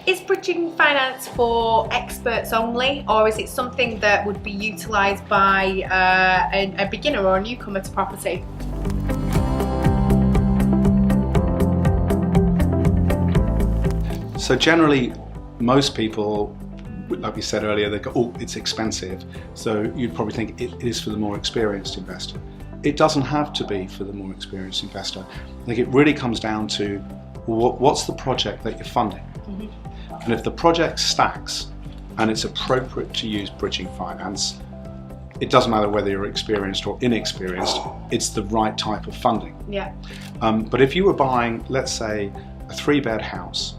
Is bridging finance for experts only, or is it something that would be utilised by a beginner or a newcomer to property? So generally, most people, like we said earlier, they go, oh, it's expensive. So you'd probably think it is for the more experienced investor. It doesn't have to be for the more experienced investor. I think it really comes down to what's the project that you're funding. Mm-hmm. And if the project stacks and it's appropriate to use bridging finance, it doesn't matter whether you're experienced or inexperienced, it's the right type of funding. Yeah. But if you were buying, let's say, a 3-bed house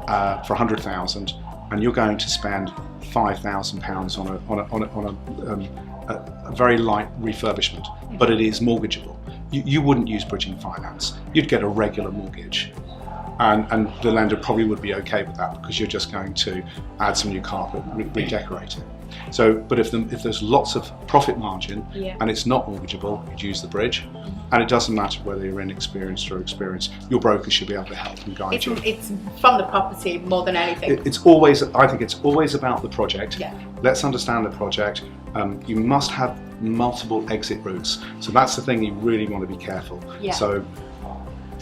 for 100,000, and you're going to spend £5,000 on a very light refurbishment, but it is mortgageable, you wouldn't use bridging finance. You'd get a regular mortgage, and the lender probably would be okay with that because you're just going to add some new carpet and redecorate it. So, but if there's lots of profit margin and it's not mortgageable, you'd use the bridge. And it doesn't matter whether you're inexperienced or experienced, your broker should be able to help and guide you. It's from the property more than anything. I think it's always about the project. Yeah. Let's understand the project. You must have multiple exit routes. So that's the thing you really want to be careful. Yeah. So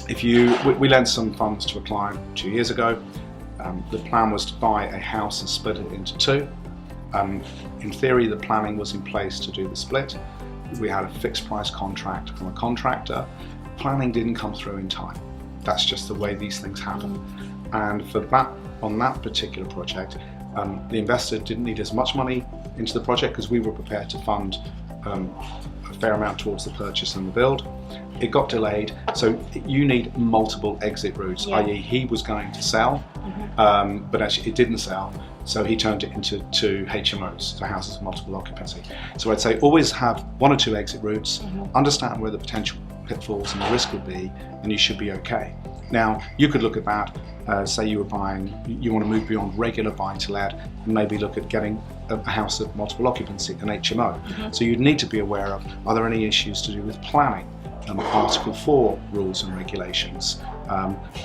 if we lent some funds to a client 2 years ago. The plan was to buy a house and split it into two. In theory, the planning was in place to do the split. We had a fixed price contract from a contractor. Planning didn't come through in time. That's just the way these things happen. And for that, on that particular project, the investor didn't need as much money into the project because we were prepared to fund a fair amount towards the purchase and the build. It got delayed, so you need multiple exit routes, i.e. he was going to sell, but actually it didn't sell, so he turned it into two HMOs, so houses of multiple occupancy. So I'd say always have one or two exit routes, understand where the potential pitfalls and the risk would be, and you should be okay. Now, you could look at that, say you want to move beyond regular buy-to-let and maybe look at getting a house of multiple occupancy, an HMO. So you'd need to be aware of, are there any issues to do with planning? Article 4 rules and regulations,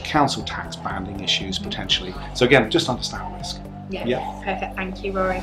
council tax banding issues potentially. So again, just understand risk. Yeah. Perfect. Thank you, Rory.